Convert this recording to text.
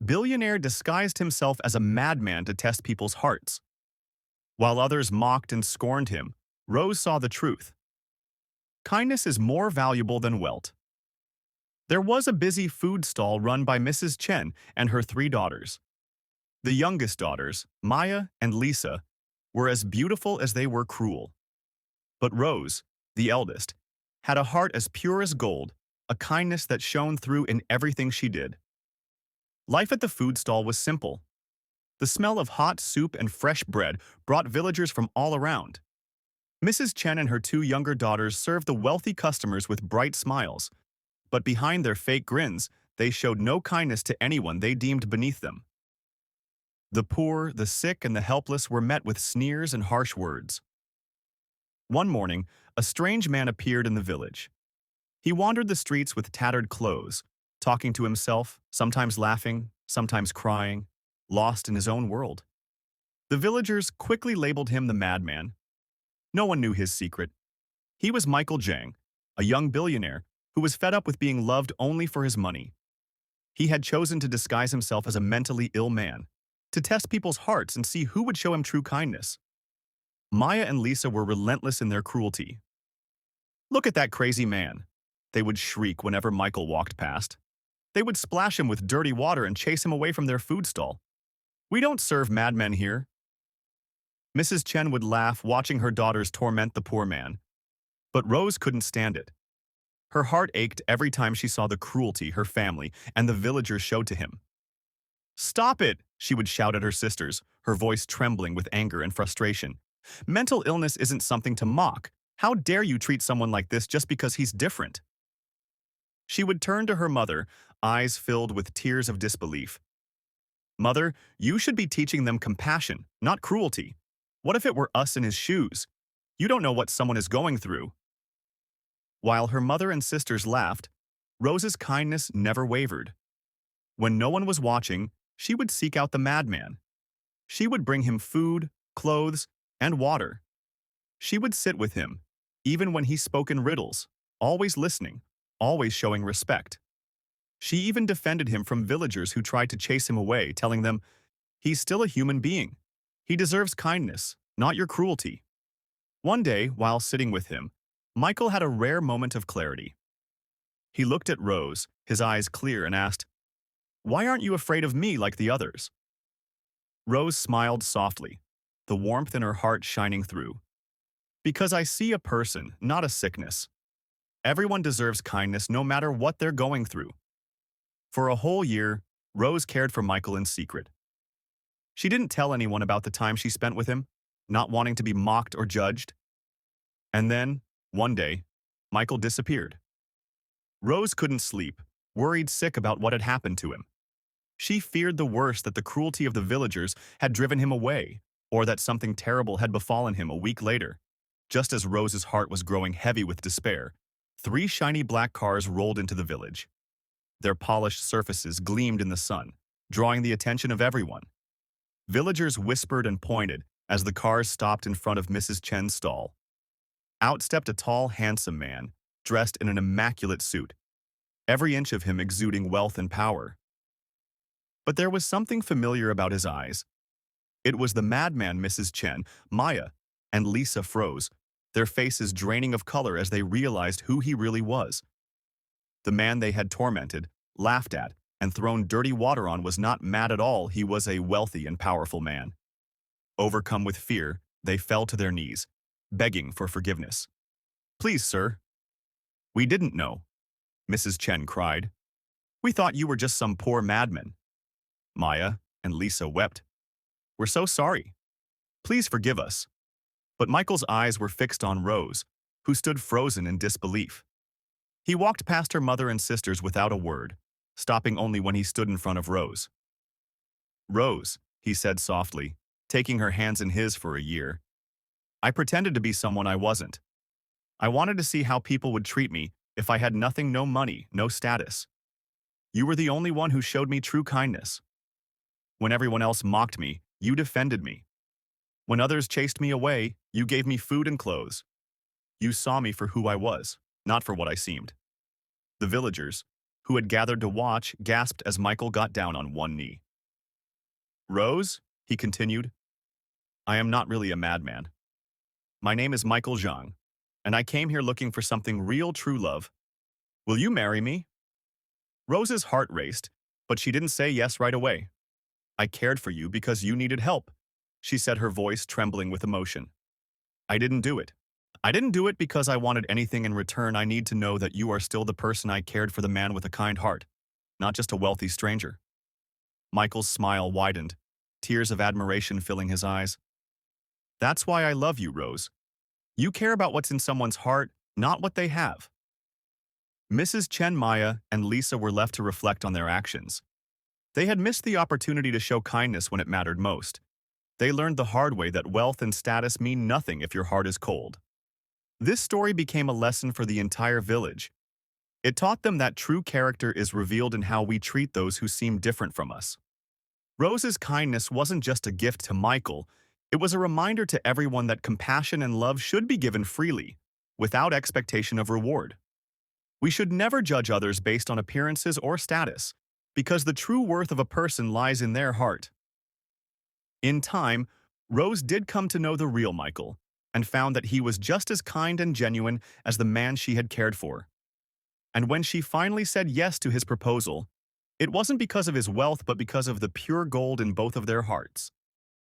Billionaire disguised himself as a madman to test people's hearts. While others mocked and scorned him, Rose saw the truth. Kindness is more valuable than wealth. There was a busy food stall run by Mrs. Chen and her three daughters. The youngest daughters, Maya and Lisa, were as beautiful as they were cruel. But Rose, the eldest, had a heart as pure as gold, a kindness that shone through in everything she did. Life at the food stall was simple. The smell of hot soup and fresh bread brought villagers from all around. Mrs. Chen and her two younger daughters served the wealthy customers with bright smiles, but behind their fake grins, they showed no kindness to anyone they deemed beneath them. The poor, the sick, and the helpless were met with sneers and harsh words. One morning, a strange man appeared in the village. He wandered the streets with tattered clothes, talking to himself, sometimes laughing, sometimes crying, lost in his own world. The villagers quickly labeled him the madman. No one knew his secret. He was Michael Zhang, a young billionaire who was fed up with being loved only for his money. He had chosen to disguise himself as a mentally ill man, to test people's hearts and see who would show him true kindness. Maya and Lisa were relentless in their cruelty. "Look at that crazy man," they would shriek whenever Michael walked past. They would splash him with dirty water and chase him away from their food stall. "We don't serve madmen here." Mrs. Chen would laugh watching her daughters torment the poor man. But Rose couldn't stand it. Her heart ached every time she saw the cruelty her family and the villagers showed to him. "Stop it!" she would shout at her sisters, her voice trembling with anger and frustration. "Mental illness isn't something to mock. How dare you treat someone like this just because he's different?" She would turn to her mother, eyes filled with tears of disbelief. "Mother, you should be teaching them compassion, not cruelty. What if it were us in his shoes? You don't know what someone is going through." While her mother and sisters laughed, Rose's kindness never wavered. When no one was watching, she would seek out the madman. She would bring him food, clothes, and water. She would sit with him, even when he spoke in riddles, always listening, always showing respect. She even defended him from villagers who tried to chase him away, telling them, "He's still a human being. He deserves kindness, not your cruelty." One day, while sitting with him, Michael had a rare moment of clarity. He looked at Rose, his eyes clear, and asked, "Why aren't you afraid of me like the others?" Rose smiled softly, the warmth in her heart shining through. "Because I see a person, not a sickness. Everyone deserves kindness no matter what they're going through." For a whole year, Rose cared for Michael in secret. She didn't tell anyone about the time she spent with him, not wanting to be mocked or judged. And then, one day, Michael disappeared. Rose couldn't sleep, worried sick about what had happened to him. She feared the worst, that the cruelty of the villagers had driven him away, or that something terrible had befallen him a week later. Just as Rose's heart was growing heavy with despair, 3 shiny black cars rolled into the village. Their polished surfaces gleamed in the sun, drawing the attention of everyone. Villagers whispered and pointed as the cars stopped in front of Mrs. Chen's stall. Out stepped a tall, handsome man, dressed in an immaculate suit, every inch of him exuding wealth and power. But there was something familiar about his eyes. It was the madman. Mrs. Chen, Maya, and Lisa froze, their faces draining of color as they realized who he really was. The man they had tormented, laughed at, and thrown dirty water on was not mad at all. He was a wealthy and powerful man. Overcome with fear, they fell to their knees, begging for forgiveness. "Please, sir." "We didn't know," Mrs. Chen cried. "We thought you were just some poor madman." Maya and Lisa wept. "We're so sorry. Please forgive us." But Michael's eyes were fixed on Rose, who stood frozen in disbelief. He walked past her mother and sisters without a word, stopping only when he stood in front of Rose. "Rose," he said softly, taking her hands in his. "For a year, I pretended to be someone I wasn't. I wanted to see how people would treat me if I had nothing, no money, no status. You were the only one who showed me true kindness. When everyone else mocked me, you defended me. When others chased me away, you gave me food and clothes. You saw me for who I was, not for what I seemed." The villagers, who had gathered to watch, gasped as Michael got down on one knee. "Rose," he continued, "I am not really a madman. My name is Michael Zhang, and I came here looking for something real true love. Will you marry me?" Rose's heart raced, but she didn't say yes right away. "I cared for you because you needed help," she said, her voice trembling with emotion. "I didn't do it. I didn't do it because I wanted anything in return. I need to know that you are still the person I cared for, the man with a kind heart, not just a wealthy stranger." Michael's smile widened, tears of admiration filling his eyes. "That's why I love you, Rose. You care about what's in someone's heart, not what they have." Mrs. Chen Maya and Lisa were left to reflect on their actions. They had missed the opportunity to show kindness when it mattered most. They learned the hard way that wealth and status mean nothing if your heart is cold. This story became a lesson for the entire village. It taught them that true character is revealed in how we treat those who seem different from us. Rose's kindness wasn't just a gift to Michael, it was a reminder to everyone that compassion and love should be given freely, without expectation of reward. We should never judge others based on appearances or status, because the true worth of a person lies in their heart. In time, Rose did come to know the real Michael, and found that he was just as kind and genuine as the man she had cared for. And when she finally said yes to his proposal, it wasn't because of his wealth but because of the pure gold in both of their hearts.